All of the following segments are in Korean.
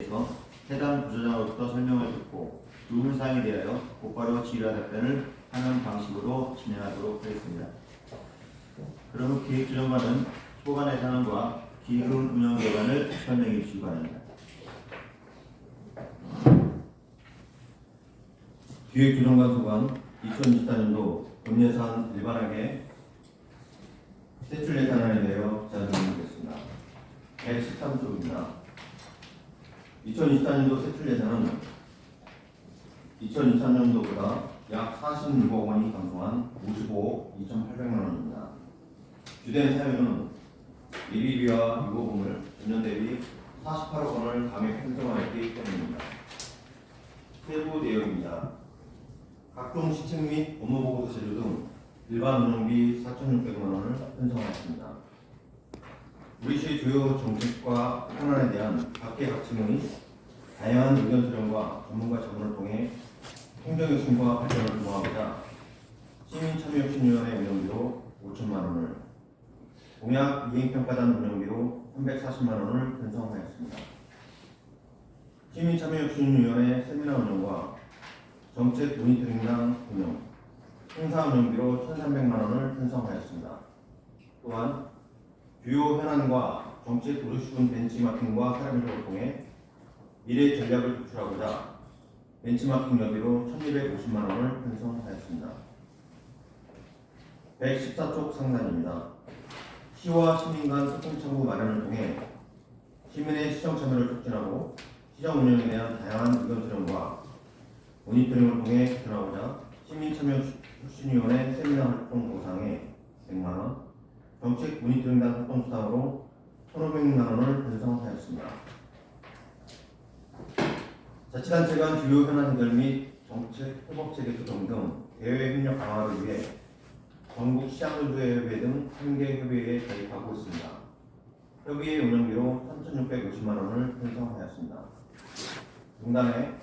대해서 해당 부서장으로부터 설명을 듣고 두 사항에 대하여 곧바로 질의와 답변을 하는 방식으로 진행하도록 하겠습니다. 그럼 후 기획조정관은 소관의 상황과 기금 운영 기관을 설명해 주시기 바랍니다. 기획조정관 소관 2024년도 본예산 일반하게 세출 예산안에 대하여 자료드리겠습니다. 113조입니다. 2024년도 세출 예산은 2023년도보다 약 46억 원이 감소한 55억 2,800만 원입니다. 주된 사유는 예비비와 유보금을 전년 대비 48억 원을 감액 편성하였기 때문입니다. 세부 내용입니다. 각종 시책 및 업무보고서 제조 등 일반 운영비 4,600만 원을 편성하였습니다. 우리시의 주요 정책과 현안에 대한 각계 각층의 다양한 의견 수렴과 전문가 자문을 통해 행정혁신과 발전을 도모하고자 시민참여혁신위원회 운영비로 5천만 원을, 공약 이행평가단 운영비로 340만 원을 편성하였습니다. 시민참여혁신위원회 세미나 운영과 정책 모니터링단 운영, 행사 운영비로 1,300만 원을 편성하였습니다. 또한 주요 현안과 정책 도시수분 벤치마킹과 사례분석을 통해 미래 전략을 도출하고자 벤치마킹 여비로 1,250만 원을 편성하였습니다. 114쪽 상단입니다. 시와 시민 간 소통 창구 마련을 통해 시민의 시정 참여를 촉진하고 시정 운영에 대한 다양한 의견 수렴과 모니터링을 통해 개선하고자 시민참여혁신위원회 세미나 활동 보상에 100만 원, 정책 모니터링단 활동 수당으로 1,500만 원을 편성하였습니다. 자치단체 간 주요 현안 해결 및 정책 협업체계 조정 등 대외 협력 강화를 위해 전국 시장노조협의회 등 3개 협의회에 가입하고 있습니다. 협의회 운영비로 3,650만 원을 편성하였습니다. 중단에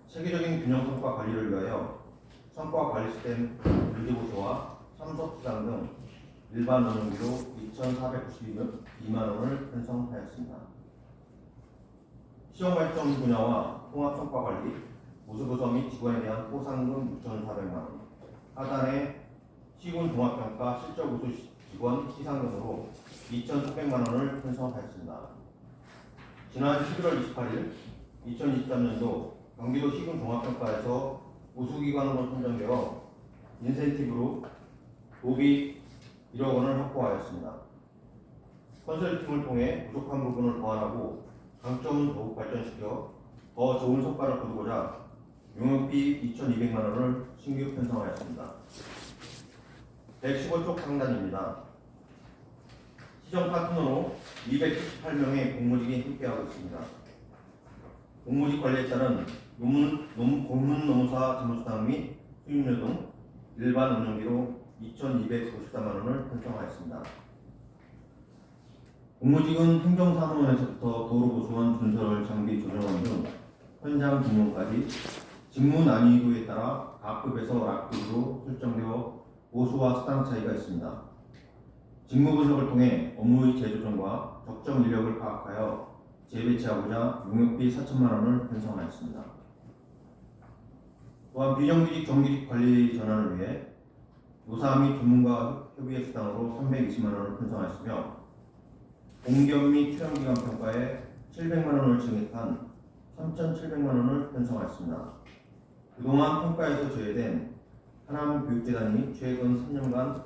체계적인 균형 성과 관리를 위하여 성과 관리 시스템 유지보수와 참석 수당 등 일반 운영비로 2,492만 원을 편성하였습니다. 시험발전 분야와 통합성과관리, 보수부서 및 직원에 대한 포상금 6,400만 원, 하단에 시군 종합평가 실적우수 직원 시상금으로 2,400만 원을 편성하였습니다. 지난 11월 28일 2023년도 경기도 시군 종합평가에서 우수기관으로 선정되어 인센티브로 도비 1억 원을 확보하였습니다. 컨설팅을 통해 부족한 부분을 보완하고 강점은 더욱 발전시켜 더 좋은 성과를 거두고자 용역비 2,200만 원을 신규 편성하였습니다. 115쪽 상단입니다. 시정 파트너로 278명의 공무직이 함께하고 있습니다. 공무직 관리에 따른 고문노무사 재무수당 및 수임료 등 일반 운영비로 2,254만 원을 편성하였습니다. 공무직은 행정사무원에서부터 도로보수원, 준설, 장비 조정원 등 현장 부문까지 직무 난이도에 따라 각 급에서 락급으로 설정되어 보수와 수당 차이가 있습니다. 직무 분석을 통해 업무의 재조정과 적정 인력을 파악하여 재배치하고자 용역비 4천만 원을 편성하였습니다. 또한 비정규직 정규직 관리 전환을 위해 노사 및 전문가 협의회 수당으로 320만 원을 편성하였으며 공기업 및 출연기관 평가에 700만 원을 증액한 3,700만 원을 편성하였습니다. 그동안 평가에서 제외된 하남교육재단이 최근 3년간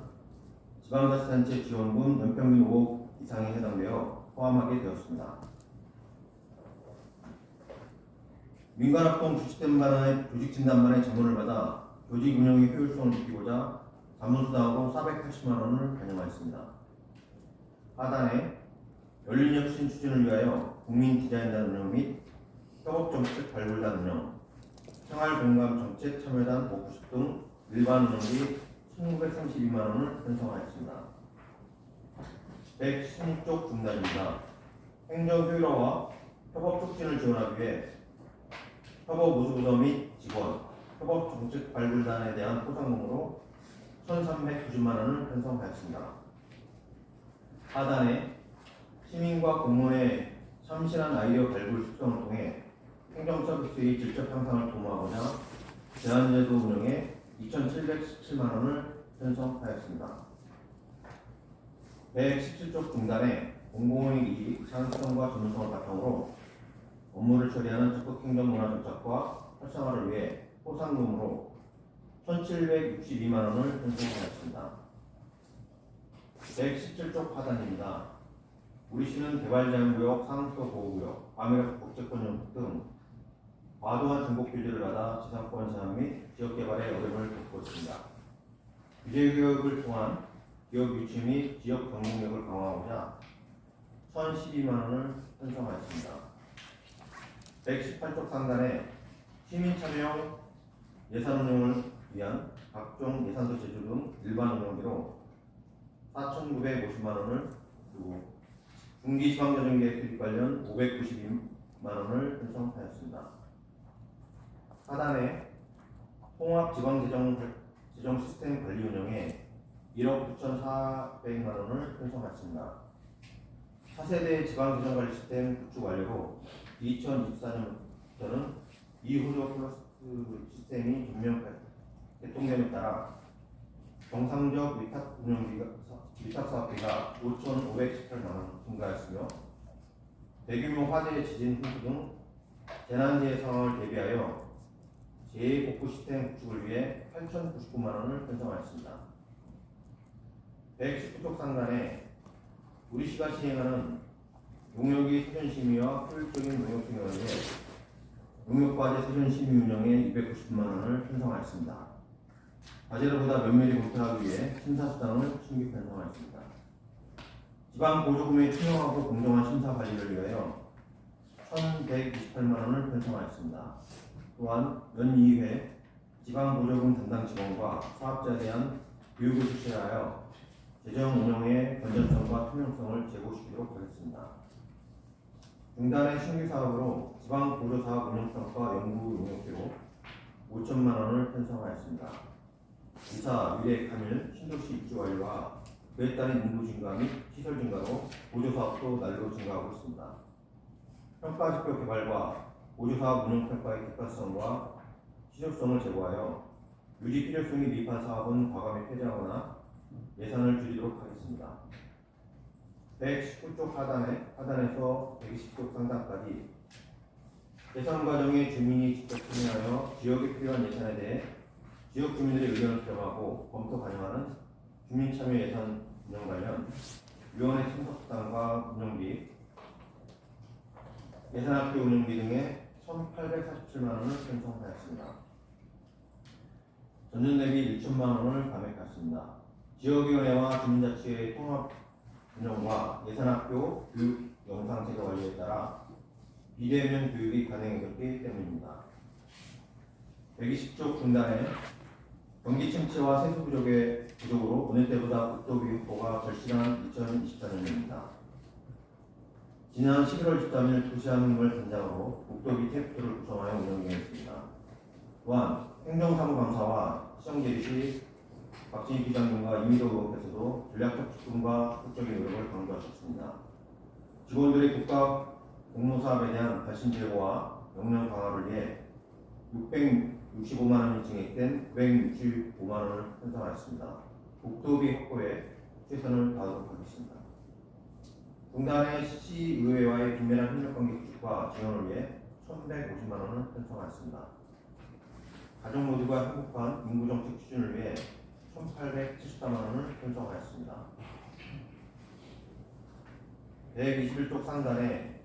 지방자치단체 지원금 연평균 5억 이상에 해당되어 포함하게 되었습니다. 민간합동 조직진단반의 자문을 받아 조직 운영의 효율성을 높이고자 자문수당으로 480만 원을 반영하였습니다. 하단에 열린혁신 추진을 위하여 국민디자인단 운영 및 협업정책 발굴단 운영, 생활공감정책 참여단 워크숍 등 일반 운영비 1,932만 원을 편성하였습니다. 116쪽 중단입니다. 행정효율화와 협업 촉진을 지원하기 위해 협업우수부서 및 직원, 협업정책 발굴단에 대한 포상금으로 1,390만 원을 편성하였습니다. 하단에 시민과 공무원의 참신한 아이디어 발굴 숙성을 통해 행정 서비스의 질적 향상을 도모하고자 제한제도 운영에 2,717만 원을 편성하였습니다. 117쪽 중단에 공공이익 상수성과 전문성을 바탕으로 업무를 처리하는 적극 행정문화 정착과 활성화를 위해 포상금으로 1,762만 원을 편성하였습니다. 117쪽 하단입니다. 우리시는 개발제한구역, 상수도 보호구역, 과밀 국제권역 등 과도한 중복 규제를 받아 지상권 제한 및 지역개발에 어려움을 겪고 있습니다. 규제개혁을 통한 기업 유치 및 지역 경쟁력을 강화하고자 1,012만 원을 편성하였습니다. 118쪽 상단에 시민 참여 예산 운영을 위한 각종 예산도 제조 등 일반 운영비로 4,950만 원을 두고 중기지방자정계획 수립 관련 592만 원을 편성하였습니다. 하단에 통합지방재정 시스템 관리 운영에 1억 9,400만 원을 편성하였습니다. 차세대 지방재정관리 시스템 구축 완료로 2024년부터는 이호조 플러스 시스템이 전면 개통됨에 따라 정상적 위탁 사업비가 5,518만 원 증가했으며 대규모 화재, 지진, 풍수 등 재난재해 상황을 대비하여 재해복구 시스템 구축을 위해 8,099만 원을 편성하였습니다. 119쪽 상단에 우리시가 시행하는 농역의 세전심의와 효율적인 농역행위를 위해 농역과제 세전심의 운영에 290만 원을 편성하였습니다. 과제를 보다 면밀히 검토하기 위해 심사수당을 신규 편성하였습니다. 지방보조금의 투명하고 공정한 심사 관리를 위하여 1,128만 원을 편성하였습니다. 또한 연 2회 지방보조금 담당 직원과 사업자에 대한 교육을 실시하여 재정 운영의 건전성과 투명성을 제고시키도록 하겠습니다. 중단의 신규 사업으로 지방보조사업 운영평가 연구 용역비로 5천만 원을 편성하였습니다. 2차 미래 감일 신도시 입주 완료와 그에 따른 인구 증가 및 시설 증가로 보조사업도 날로 증가하고 있습니다. 평가지표 개발과 보조사업 운영평가의 객관성과 실효성을 제고하여 유지 필요성이 미흡한 사업은 과감히 폐지하거나 예산을 줄이도록 하겠습니다. 119쪽 하단에서 120쪽 상단까지 예산 과정에 주민이 직접 참여하여 지역에 필요한 예산에 대해 지역 주민들의 의견을 수렴하고 검토 가능하는 주민 참여 예산 운영 관련 위원회 참석 수당과 운영비, 예산학교 운영비 등에 1,847만 원을 편성하였습니다. 전년 대비 1천만 원을 감액하였습니다. 지역위원회와 주민자치의 통합 운영과 예산학교 교육 영상 제거 완료에 따라 비대면 교육이 가능해졌기 때문입니다. 120쪽 중단에 경기 침체와 세수 부족으로 어느 때보다 국토비 확보가 절실한 2024년입니다. 지난 11월 13일 도시환경을 단장으로 국토비 TF를 구성하여 운영되었습니다. 또한 행정사무감사와 시정제리시 박진희 기장님과 이미도 의원께서도 전략적 접근과 적극적인 노력을 강조하셨습니다. 직원들의 국가 공모사업에 대한 발신 제고와 역량 강화를 위해 665만 원이 증액된 965만 원을 편성하였습니다. 국토비 확보에 최선을 다하도록 하겠습니다. 중단의 시의회와의 긴밀한 협력관계 구축과 지원을 위해 1,150만 원을 편성하였습니다. 가족 모두가 행복한 인구정책 추진을 위해 1,874만 원을 편성하였습니다. 121쪽 상단에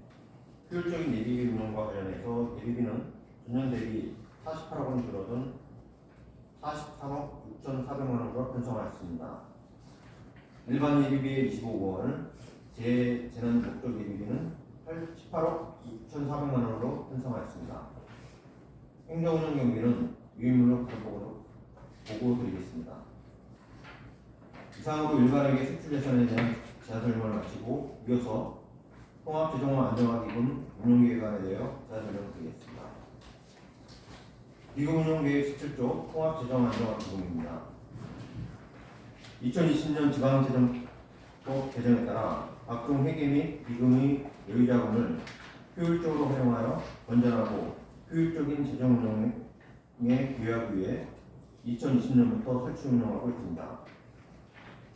효율적인 예비비 운영과 관련해서 예비비는 전년 대비 48억 원 줄어든 43억 6,400만 원으로 편성하였습니다. 일반 예비비의 25억 원을 재난 목적 예비비는 18억 6,400만 원으로 편성하였습니다. 행정운영 경비는 유인물로 보고 드리겠습니다. 이상으로 일반에게 세출 예산에 대한 제안 설명을 마치고 이어서 통합재정화 안정화기금 운용계획안에 대하여 제안 설명을 드리겠습니다. 기금 운용계획 17조 통합재정 안정화기금입니다. 2020년 지방재정법 개정에 따라 각종 회계 및 기금의 여유 자금을 효율적으로 활용하여 건전하고 효율적인 재정 운영에 기여하기 위해 2020년부터 설치 운영하고 있습니다.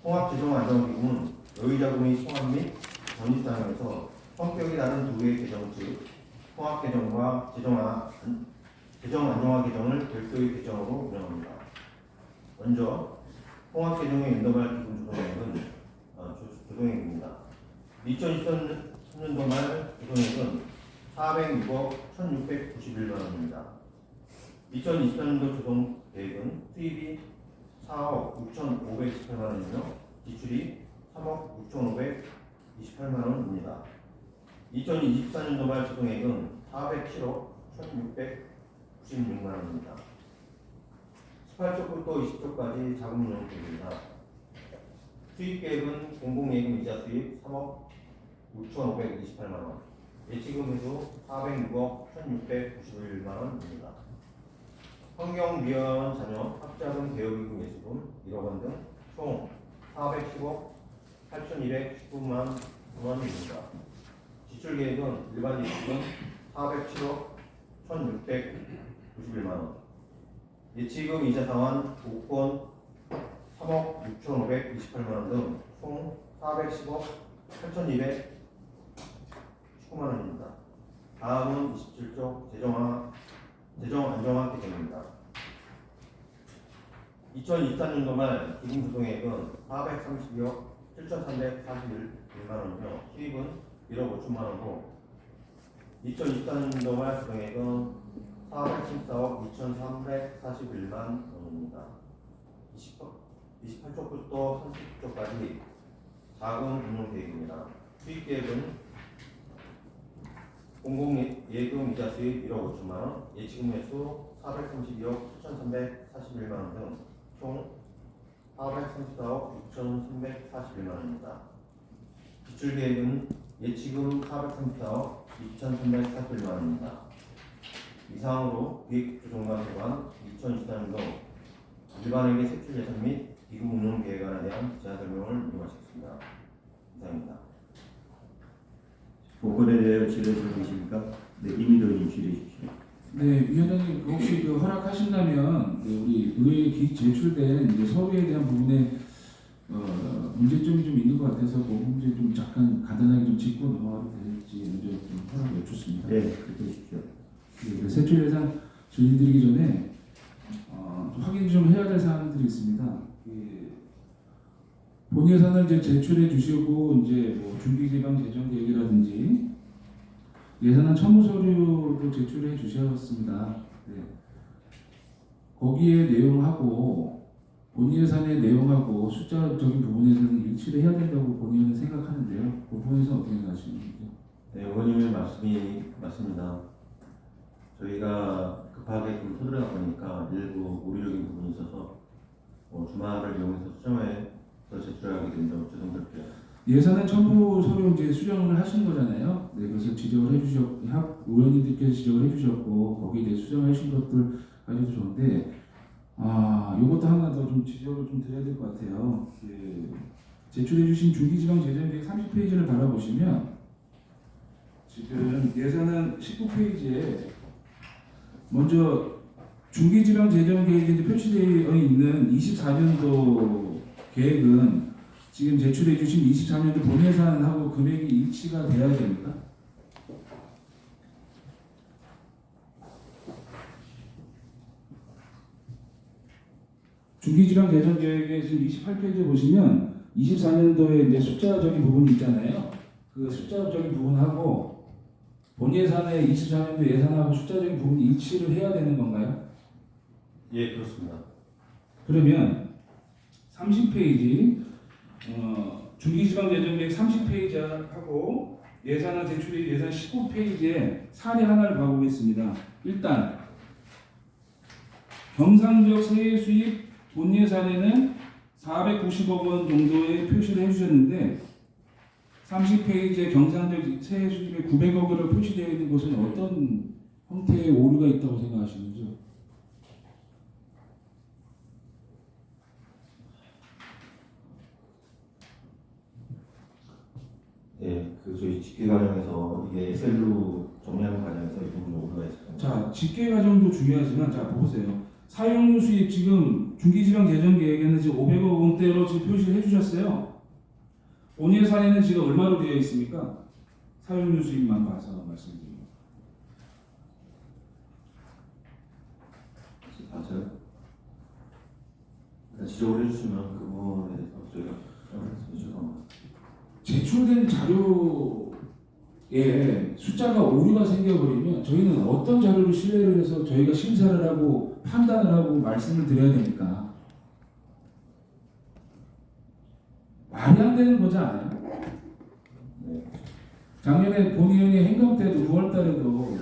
통합재정안정기금은 여유 자금의 통합 및 전입 상황에서 성격이 다른 두 개의 계정, 즉 통합계정과 재정 안정화 계정을 별도의 계정으로 운영합니다. 먼저 통합계정의 연도말 기금 조성액입니다. 2023년도 말 조성액은 406억 1,691만 원입니다. 2024년도 조성 계획은 수입이 4억 6,528만 원이며 지출이 3억 6,528만 원입니다. 2024년도 말 조성액은 407억 1,696만 원입니다. 18조부터 20조까지 자금 운용 계획입니다. 수입 계획은 공공예금 이자 수입 3억 6,528만 원, 예치금 회수 406억 1,691만 원입니다. 환경미화원 자녀 학자금 대여기금 예수금 1억 원 등 총 410억 8,219만 원입니다. 지출 계획은 일반 예치금 407억 1,691만 원, 예치금 이자 상환 복권 3억 6,528만 원 등 총 410억 8,219만 원입니다. 다음은 27조 재정 안정화 계획입니다. 2024년도 말 기금 조성액은 432억 7,341만 원이며 수입은 1억 5천만 원으로 2024년도 말 조성액은 414억 2,341만 원입니다. 28조부터 30조까지 자금 운용 계획입니다. 수입 계획은 공공예금 이자 수입 1억 5천만 원, 예치금 회수 432억 7,341만 원 등 총 434억 6,341만 원입니다. 지출 계획은 예치금 434억 2,341만 원입니다. 이상으로 기획조정관세관 2024년도 일반회계 세출 예산 및 기금 운용 계획안에 대한 제안 설명을 이용하셨습니다. 이상입니다. 복권에 대해 질의하시는 계십니까? 네, 이민도 의원님 질의해 주십시오. 네, 위원장님 혹시 허락하신다면 우리 의회에 제출된 이제 서류에 대한 부분에 문제점이 좀 있는 것 같아서 그 문제 좀 잠깐 간단하게 좀 짚고 넘어가도 될지 먼저 좀 허락을 여쭙습니다. 네, 그렇게 해주십시오. 네, 세출 예산 질의드리기 전에 좀 확인 좀 해야 될 사항들이 있습니다. 본 예산을 이제 제출해 주시고 이제 뭐 중기지방 재정 계획이라든지 예산안 첨부 서류도 제출해 주셨습니다. 네. 거기에 내용하고 본 예산의 내용하고 숫자적인 부분에서는 일치를 해야 된다고 본인은 생각하는데요. 그 부분에서 어떻게 생각하시는지? 네, 의원님의 말씀이 맞습니다. 저희가 급하게 좀 서두르다 보니까 일부 오류적인 부분이 있어서 주말을 이용해서 수정해서 제출하게 된 점 죄송드립니다. 예산안 첨부 서류 이제 수정을 하신 거잖아요. 네, 그래서 지적을 해주셨고, 의원님들께서 지적을 해주셨고, 거기에 대해 수정해 주신 것들 가지고 좋은데, 이것도 하나 더 좀 지적을 좀 드려야 될 것 같아요. 제출해 주신 중기지방 재정계획 30페이지를 바라보시면, 지금 예산안 19페이지에 먼저 중기지방 재정계획에 이제 표시되어 있는 24년도 계획은 지금 제출해 주신 24년도 본 예산하고 금액이 일치가 돼야 됩니까? 중기지방 재정 계획에 지금 28페이지에 보시면 24년도에 이제 숫자적인 부분이 있잖아요. 그 숫자적인 부분하고 본 예산의 24년도 예산하고 숫자적인 부분이 일치를 해야 되는 건가요? 예, 그렇습니다. 그러면 30페이지 중기지방 재정계획 30페이지하고 예산안 제출이 예산 19페이지에 사례 하나를 봐보겠습니다. 일단 경상지역 세액 수입 본 예산에는 490억 원 정도의 표시를 해주셨는데 30페이지에 경상지역 세액 수입에 900억 원으로 표시되어 있는 것은 어떤 형태의 오류가 있다고 생각하시는지요? 예, 저희 집계 과정에서 이게 엑셀로 정리하는 과정에서 이 부분이 오류가 있었습니다. 자, 집계 과정도 중요하지만 자 보세요. 사용료 수입 지금 중기지방 재정 계획에는 지금 500억 원대로 지금 표시를 해주셨어요. 본예 사례는 지금 얼마로 되어 있습니까? 사용료 수입만 봐서 말씀드립니다. 맞아요. 지적을 해주시면 그 부분에 대해서 저희가 죄송합니다. 제출된 자료에 숫자가 오류가 생겨버리면 저희는 어떤 자료를 신뢰를 해서 저희가 심사를 하고 판단을 하고 말씀을 드려야 됩니까? 말이 안 되는 거지 않아요? 네. 작년에 본의원이 행정 때도 6월 달에도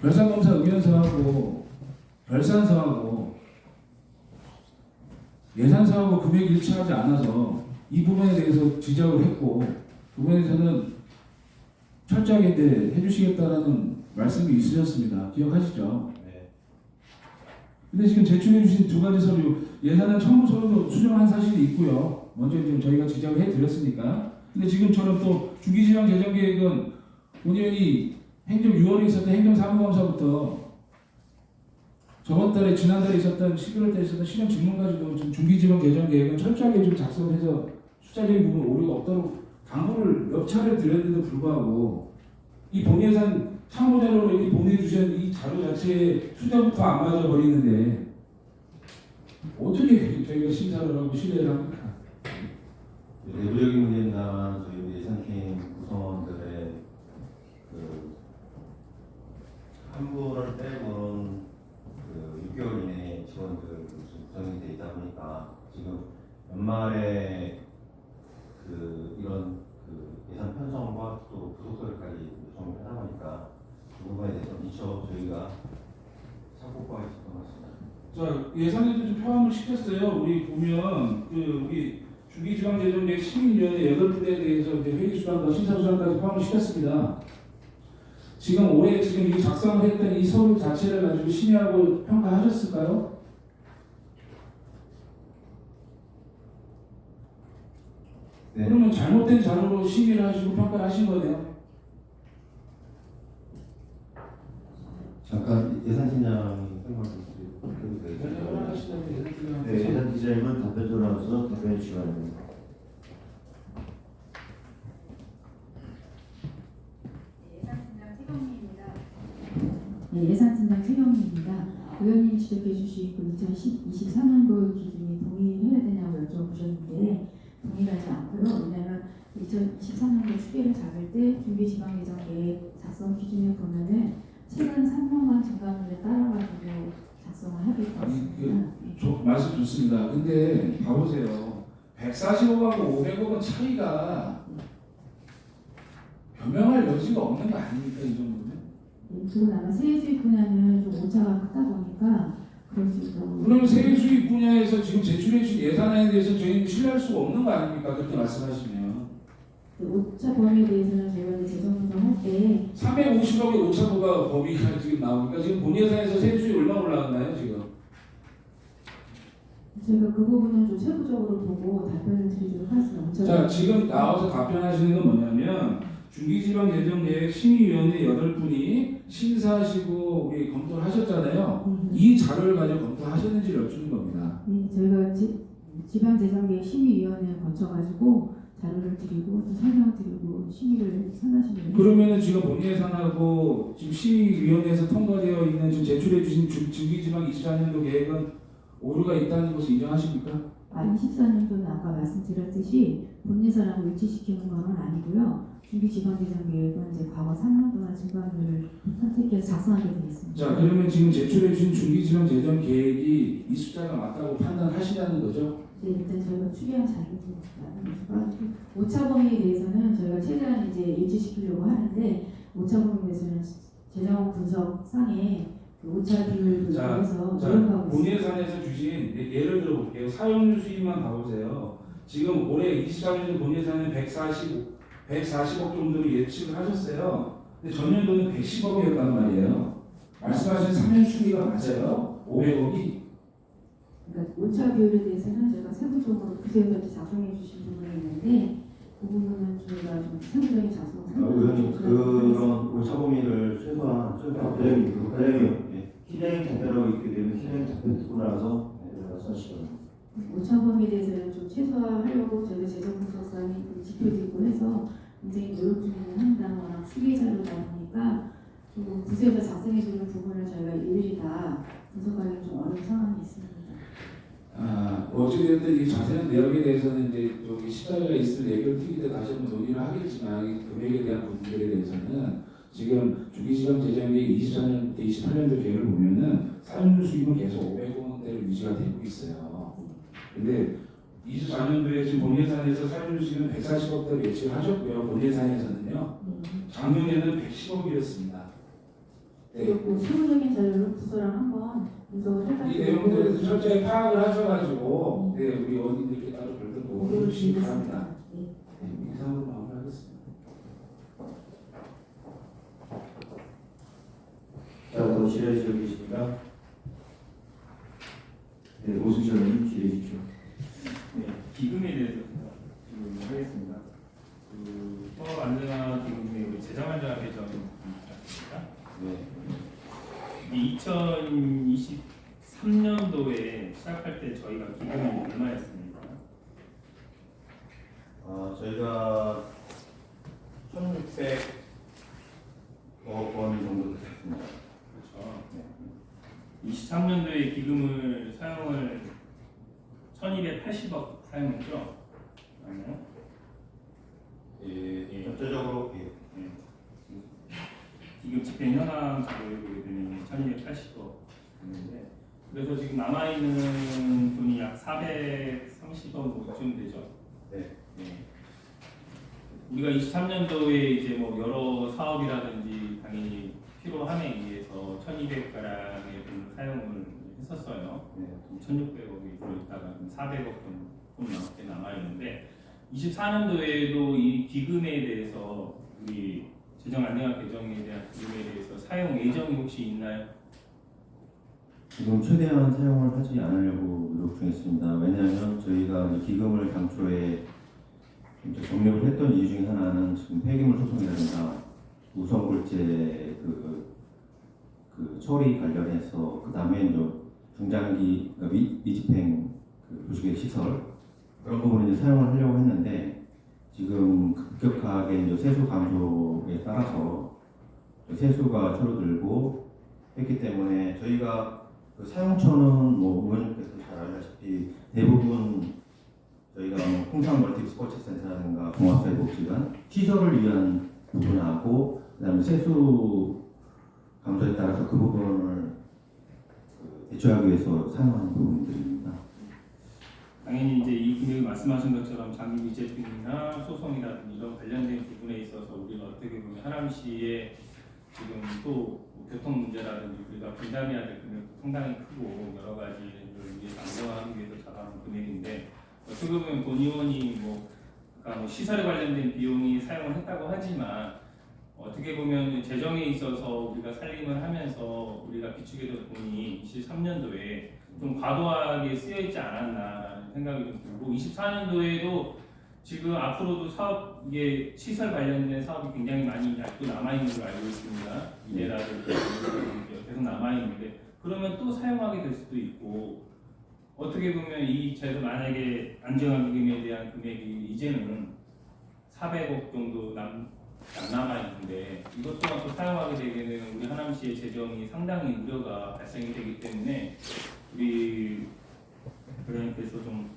별산검사 의견서하고 별산서하고 예산서하고 금액이 일치하지 않아서 이 부분에 대해서 지적을 했고 그 부분에 대해서는 철저하게 이제 해주시겠다라는 말씀이 있으셨습니다. 기억하시죠? 네. 근데 지금 제출해 주신 두 가지 서류 예산은 첨부 서류도 수정한 사실이 있고요. 먼저 지금 저희가 지적을 해드렸으니까. 근데 지금처럼 또 중기지방 재정계획은 본의원이 행정 6월에 있었던 행정사무감사부터 저번 달에 지난달에 있었던 11월 달에 있었던 실현 직문까지도 지금 중기지방 재정계획은 철저하게 좀 작성을 해서 숫자적인 부분 오류가 없도록 당부를 몇 차례 드렸는데도 불구하고 이 본예산 참고자료로 이미 보내주신 이 자료 자체에 숫자부터 안 맞아 버리는데 어떻게 저희가 심사를 하고 신뢰를 합니까? 내부적인 문제나 저희 예산팀 구성원들의 그 환불을 빼고는 그 6개월 이내 지원들 구성이 되어 있다 보니까 지금 연말에 그 이런 그 예산 편성과 또 부속서류까지 요청을 하다 보니까 그 부분에 대해서 미처 저희가 착오가 있었던 것 같습니다. 자 예산에도 좀 포함을 시켰어요. 우리 보면 그 우리 중기지방재정계획 시민위원회 8분에 대해서 이제 회의수단과 심사수단까지 포함을 시켰습니다. 지금 올해 지금 이 작성을 했던 이 서류 자체를 가지고 심의하고 평가하셨을까요? 네. 그러면 잘못된 자료로 심의를 하시고 평가하신 거네요. 잠깐 예산팀장이 설명을 드리도록 하겠습니다. 네, 예산 기자님은 답변 돌아와서 답변해 주시기 바랍니다. 예산팀장 최경미입니다. 의원님이 지적해 주신 그 2023년도 기준이 동의해야 되냐고 여쭤보셨는데 동의하지 않고요. 왜냐하면 2023년도 추계를 잡을 때 중기지방예정계획 작성 기준을 보면은 최근 3년간 증가율에 따라가지고 작성을 하게 되었습니다. 말씀 좋습니다. 근데 봐보세요. 140억하고 500억은 차이가 변명할 여지가 없는 거 아닙니까? 이 정도면? 그건 아마 세수익 분야는 좀 오차가 크다 보니까 그럴 수 있다고. 그러면 세수익 분야에서 지금 제출해 주신 예산안에 대해서 저희는 신뢰할 수가 없는 거 아닙니까? 그렇게 말씀하시면. 오차 범위에 대해서는 저희가 이제 재정 분석할 때 350억의 오차도가 범위가 지금 나오니까 지금 본 예산에서 세수익 얼마 올라갔나요 지금? 저희가 그 부분은 좀 세부적으로 보고 답변을 드리도록 하겠습니다. 자 지금 나와서 답변하시는 건 뭐냐면 중기지방재정계획 심의위원회 8분이 심사하시고 우리 검토를 하셨잖아요. 이 자료를 가지고 검토하셨는지를 여쭈는 겁니다. 네, 저희가 지방재정계획 심의위원회를 거쳐가지고 자료를 드리고 또 설명을 드리고 심의를 선하시는. 그러면은 지금 본 예산하고 지금 심의위원회에서 통과되어 있는 지금 제출해 주신 중기지방 24년도 계획은 오류가 있다는 것을 인정하십니까? 24년도는 아까 말씀드렸듯이 본예산하고 일치시키는 건 아니고요. 중기지방재정계획은 이제 과거 3년 동안 증가율을 선택해서 작성하게 되겠습니다. 자 그러면 지금 제출해 주신 중기지방 재정 계획이 이 숫자가 맞다고 판단하시냐는 거죠? 네, 일단 저희가 추계한 자료가 오차 범위에 대해서는 저희가 최대한 이제 일치시키려고 하는데 오차 범위에 대해서는 재정 분석상에 그 오차 비율을 통해서 노력하고 본 있습니다. 예산에서 주신 예를 들어 볼게요. 사용료 수입만 봐보세요. 지금 올해 23년 본 예산은 140억 정도로 예측을 하셨어요. 근데 전년도는 110억이었단 말이에요. 말씀하신 3년 추이가 맞아요. 500억이. 그러니까 오차 비율에 대해서는 저희가 세부적으로 그제부터 작성해 주신 부분이 있는데 그 부분은 저희가 좀 세부적인 작성 의원님 그런 오차 범위를 최소한 과장님, 예. 실행 작별하고 있게 되면 실행 작별 듣고 나서 말씀하시거든요. 오차 범위에 대해서는 좀 최소화하려고 저희가 재정분석상에 좀 지표도 있고 해서 굉장히 노력 중에는 합니다. 워낙 수기 자료다 보니까 좀 부서에서 작성해주는 부분을 저희가 일일이 다 분석하기 좀 어려운 상황이 있습니다. 어찌됐든 이 자세한 내용에 대해서는 이제 여기 시간이 있을 예결 TV 때 다시 한번 논의를 하겠지만 이 금액에 대한 부분들에 대해서는 지금 주기지정 재정계획 24년부터 28년도 계획을 보면은 사용률 수입은 계속 500원대로 유지가 되고 있어요. 근데 24년도에 지금 본 예산에서 사용률 수입은 140억대로 예측을 하셨고요. 본 예산에서는요. 작년에는 110억이었습니다. 네. 그리고 세부적인 자료를 부서랑 한번 분석을 이 해가지고 내용들에 대해서 철저히 파악을 하셔가지고 네, 우리 어린이들께 따로 별도 도움을 주시기 바랍니다. 네. 네, 이상으로 마무리하겠습니다. 자, 더 질의하시고 계십니까? 네, 오승철님 질의해 주십시오. 네, 기금에 대해서 질문을 하겠습니다. 그 통합 안전화 기금의 우리 재정 안전화 개정이 있습니까? 네. 2023년도에 시작할 때 저희가 기금이 얼마였습니까? 저희가 1,600억 원 정도 됐습니다. 그렇죠. 23년도에 기금을 사용을 1,280억 사용했죠? 아니요? 예, 전체적으로 예. 기금 집행 현황 자료에 보게 되면 1,280억 있는데 그래서 지금 남아있는 돈이 약 430억쯤 되죠. 네. 우리가 23년도에 이제 뭐 여러 사업이라든지 당연히 필요함에 의해서 1,200가량의 돈을 사용을 했었어요. 네. 1,600억이 들어있다가 400억 돈 넘게 남아있는데 24년도에도 이 기금에 대해서 우리 재정 안정화 개정에 대한 기금에 대해서 사용 예정이 혹시 있나요? 지금 최대한 사용을 하지 않으려고 노력 중에 있습니다. 왜냐하면 저희가 이 기금을 당초에 이제 적립을 했던 이유 중에 하나는 지금 폐기물 소송이라든가 우선골제 그 처리 관련해서 그 다음에 이제 중장기 그러니까 미집행 그 도시계획 시설 그런 부분을 이제 사용을 하려고 했는데 지금 급격하게 이제 세수 감소에 따라서 세수가 줄어들고 했기 때문에 저희가 그 사용처는 뭐 의원님께서 잘 알다시피 대부분 저희가 뭐 홍상 멀티 스포츠 센터라든가 종합사회복지관 시설을 위한 부분하고 그다음에 세수 감소에 따라서 그 부분을 대처하기 위해서 사용하는 부분들입니다. 당연히 이제 이 금액을 말씀하신 것처럼 장기 미제품이나 소송이라든지 이런 관련된 부분에 있어서 우리가 어떻게 보면 하남시의 지금 또 교통 문제라든지 우리가 분담해야 될 금액도 상당히 크고 여러 가지를 위해서 안정화하기 위해서 잡아놓은 금액인데 어떻게 보면 본 의원이 그러니까 뭐 시설에 관련된 비용이 사용을 했다고 하지만 어떻게 보면 재정에 있어서 우리가 살림을 하면서 우리가 비축해 둔 돈이 23년도에 좀 과도하게 쓰여 있지 않았나라는 생각이 좀 들고 24년도에도 지금 앞으로도 사업 이게 시설 관련된 사업이 굉장히 많이 아직도 남아 있는 걸로 알고 있습니다. 미래라든지 계속 남아 있는데 그러면 또 사용하게 될 수도 있고 어떻게 보면 이 제도 만약에 안정화 기금에 대한 금액이 이제는 400억 정도 안 남아 있는데 이것 또한 또 사용하게 되게 되면 우리 하남시의 재정이 상당히 우려가 발생이 되기 때문에 우리 그러님께서 좀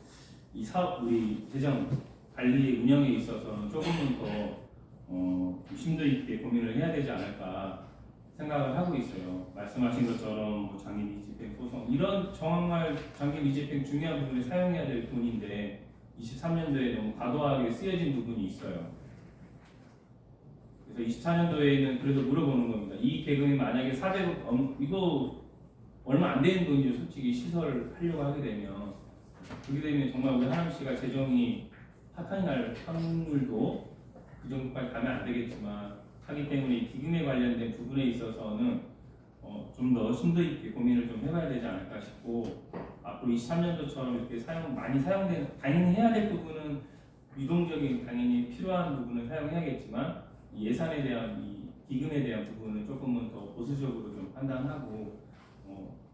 이 사업 우리 재정 관리 운영에 있어서는 조금은 더 심도 있게 고민을 해야 되지 않을까 생각을 하고 있어요. 말씀하신 것처럼 뭐 장기 미집행 소송 이런 정말 장기 미집행 중요한 부분에 사용해야 될 돈인데 23년도에 너무 과도하게 쓰여진 부분이 있어요. 그래서 24년도에는 그래서 물어보는 겁니다. 이 계획이 만약에 400억 이거 얼마 안 되는 돈이죠. 솔직히 시설을 하려고 하게 되면 그렇게 되면 정말 우리 하남시가 재정이 파탄이 날 확률도 그 정도까지 가면 안 되겠지만 하기 때문에 이 기금에 관련된 부분에 있어서는 좀 더 심도 있게 고민을 좀 해봐야 되지 않을까 싶고 앞으로 23년도처럼 이렇게 많이 사용되는 당연히 해야 될 부분은 유동적인 당연히 필요한 부분을 사용해야겠지만 이 예산에 대한 이 기금에 대한 부분은 조금은 더 보수적으로 좀 판단하고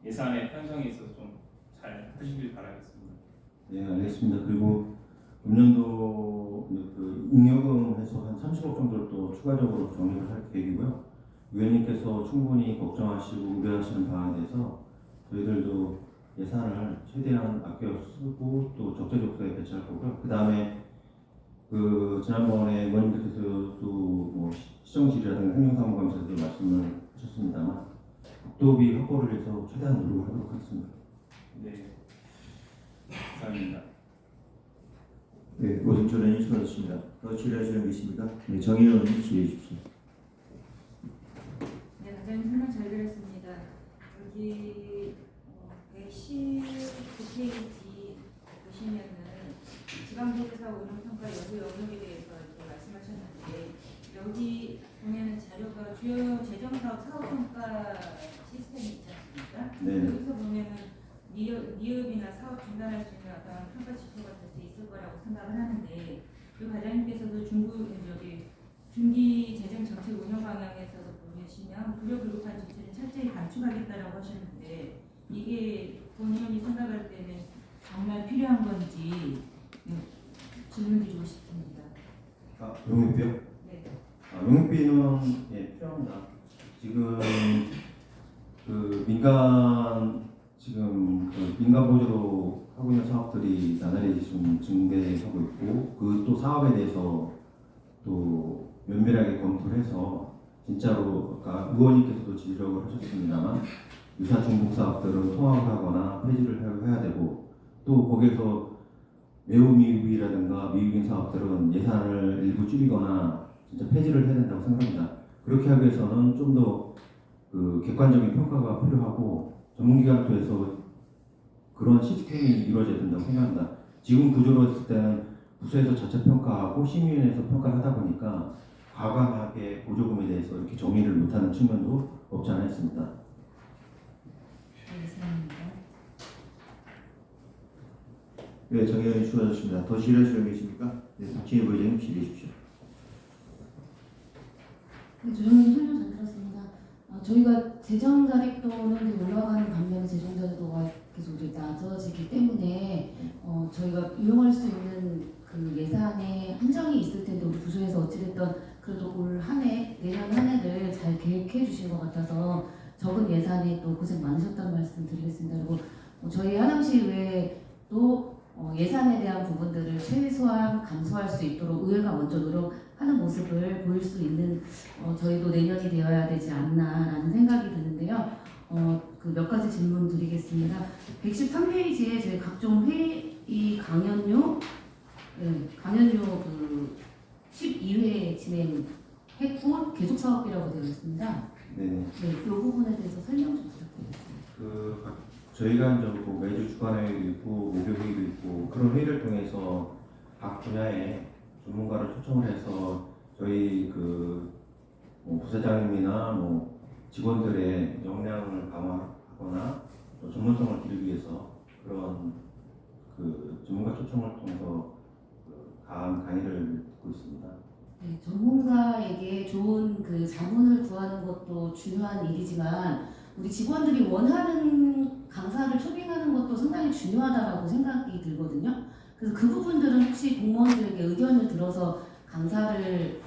예산의 편성에 있어서 좀 잘 하시길 바라겠습니다. 네, 알겠습니다. 그리고 금년도 그 잉여금에서 한 30억 정도를 또 추가적으로 정립을 할 계획이고요. 위원님께서 충분히 걱정하시고 우려하시는 바에 대해서 저희들도 예산을 최대한 아껴 쓰고 또 적재적소에 배치할 거고요. 그 다음에 그 지난번에 의원님께서도 뭐 시정실이라든가 행정사무감에서도 말씀을 하셨습니다만 국도비 확보를 위해서 최대한 노력을 하도록 하겠습니다. 네, 감사합니다. 네, 오승철 의원님 수고하셨습니다. 더 질의하실 분 계십니까? 네, 정의원 의원님 질의해 주십시오. 네, 단장님 설명 잘 들었습니다. 여기 119페이지 보시면은 지방도지사 운영평가 여부 영역에 대해서 이렇게 말씀하셨는데 여기 보면은 자료가 주요 재정사업 사업평가 시스템이 있지 않습니까? 네. 여기서 보면은 미흡이나 사업 중단할 수 있는 어떤 평가 지표가 될 수 있을 거라고 생각을 하는데 그 과장님께서도 중기 재정 정책 운영 방향에서도 보시면 불효불급한 지표를 철저히 감축하겠다라고 하셨는데 이게 본의원이 생각할 때는 정말 필요한 건지 질문 드리고 싶습니다. 용역비요? 네. 용역비는 예, 필요합니다. 지금 그 민간 보조로 하고 있는 사업들이 나날이 좀 증대하고 있고 그 또 사업에 대해서 또 면밀하게 검토를 해서 진짜로 아까 의원님께서도 지적을 하셨습니다만 유사 중복 사업들은 통합하거나 폐지를 해야 되고 또 거기에서 매우 미흡이라든가 미흡인 사업들은 예산을 일부 줄이거나 진짜 폐지를 해야 된다고 생각합니다. 그렇게 하기 위해서는 좀 더 그 객관적인 평가가 필요하고 전문기관 통해서 그런 시스템이 이루어져야 된다고 생각합니다. 지금 구조로 했을 때는 부서에서 자체 평가하고 심의위원회에서 평가를 하다 보니까 과감하게 보조금에 대해서 이렇게 정의를 못하는 측면도 없지 않아 있습니다. 알겠습니다. 네, 정의원 의원님 수고하셨습니다. 더 질의하실 분 계십니까? 네, 박진희 부회장님 질의해 주십시오. 네, 조정님 설명 잘 들었습니다. 저희가 재정 자립도는 올라가는 반면에 재정 자립도가 계속 이제 낮아지기 때문에 저희가 이용할 수 있는 그 예산에 한정이 있을 텐데 우리 부서에서 어찌됐든 그래도 올 한 해, 내년 한 해를 잘 계획해 주신 것 같아서 적은 예산에 또 고생 많으셨다는 말씀 드리겠습니다. 그리고 저희 하남시 의회도 예산에 대한 부분들을 최소한 감소할 수 있도록 의회가 먼저 노력하는 모습을 보일 수 있는 저희도 내년이 되어야 되지 않나라는 생각이 드는데요. 그 몇 가지 질문 드리겠습니다. 113페이지에 저희 각종 회의 강연료 그 12회 진행했고 계속 사업비라고 되어 있습니다. 네. 네, 이 부분에 대해서 설명 좀 부탁드리겠습니다. 저희가 이제 뭐 매주 주간 회의도 있고 목요 회의도 있고 그런 회의를 통해서 각 분야의 전문가를 초청을 해서 저희 뭐 부사장님이나 뭐 직원들의 역량을 강화하거나 또 전문성을 기르기 위해서 그런 그 전문가 초청을 통해서 강의를 듣고 있습니다. 네, 전문가에게 좋은 그 자문을 구하는 것도 중요한 일이지만 우리 직원들이 원하는 강사를 초빙하는 것도 상당히 중요하다고 생각이 들거든요. 그래서 그 부분들은 혹시 공무원들에게 의견을 들어서 강사를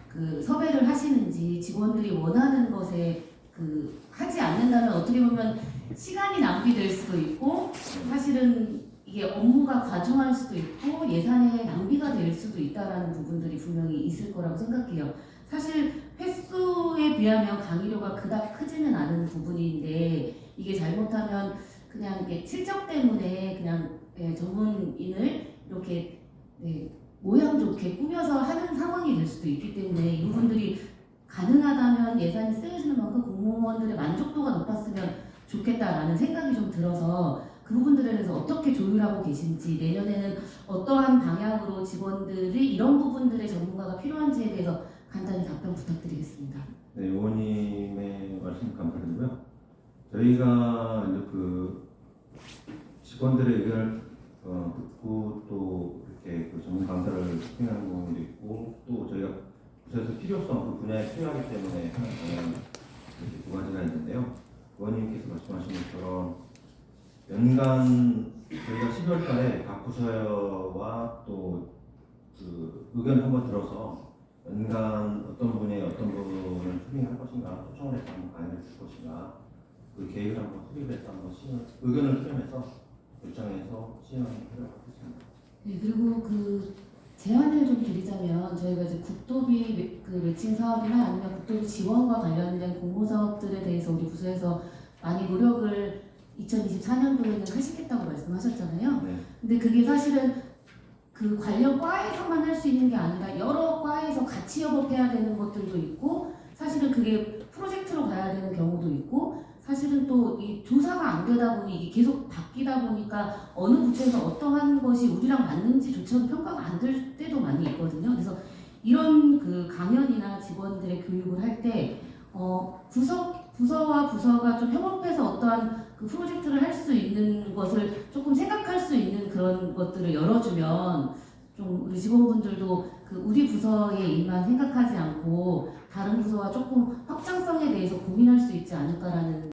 그 섭외를 하시는지 직원들이 원하는 것에 그 하지 않는다면 어떻게 보면 시간이 낭비될 수도 있고 사실은 이게 업무가 과중할 수도 있고 예산의 낭비가 될 수도 있다라는 부분들이 분명히 있을 거라고 생각해요. 사실 횟수에 비하면 강의료가 그닥 크지는 않은 부분인데 이게 잘못하면 그냥 이게 실적 때문에 그냥 전문인을 이렇게 모양 좋게 꾸며서 하는 상황이 될 수도 있기 때문에 이 부분들이 가능하다면 예산이 쓰여지는 만큼 공무원들의 만족도가 높았으면 좋겠다라는 생각이 좀 들어서 그 부분들에 대해서 어떻게 조율하고 계신지 내년에는 어떠한 방향으로 직원들이 이런 부분들의 전문가가 필요한지에 대해서 간단히 답변 부탁드리겠습니다. 네, 의원님의 말씀 감사드리고요. 저희가 이제 그 직원들의 의견을 듣고 또 이렇게 그 전문 강사를 수행하는 부분도 있고 또 저희가 부서에서 필요성, 그 분야에 필요하기 때문에 하는 이렇게 두 가지가 있는데요. 의원님께서 말씀하신 것처럼 연간 저희가 12월 달에 각 부서와 또 그 의견을 한번 들어서 연간 어떤 분야에 어떤 부분을 투명할 것인가, 초청을 해서 한번 강의를 줄 것인가, 그 계획을 한번 수립해서 한번 의견을 수렴해서 결정해서 시행하도록 하겠습니다. 네, 그리고 그 제안을 좀 드리자면 저희가 이제 국도비 그 매칭 사업이나 아니면 국도비 지원과 관련된 공모 사업들에 대해서 우리 부서에서 많이 노력을 2024년도에는 하시겠다고 말씀하셨잖아요. 네. 근데 그게 사실은 그 관련 과에서만 할 수 있는 게 아니라 여러 과에서 같이 협업해야 되는 것들도 있고 사실은 그게 프로젝트로 가야 되는 경우도 있고 사실은 또 이 조사가 안 되다 보니 이게 계속 바뀌다 보니까 어느 부처에서 어떠한 것이 우리랑 맞는지조차도 평가가 안 될 때도 많이 있거든요. 그래서 이런 그 강연이나 직원들의 교육을 할 때 부서와 부서가 좀 협업해서 어떠한 그 프로젝트를 할 수 있는 것을 조금 생각할 수 있는 그런 것들을 열어주면 좀 우리 직원분들도 그 우리 부서의 일만 생각하지 않고 다른 부서와 조금 확장성에 대해서 고민할 수 있지 않을까라는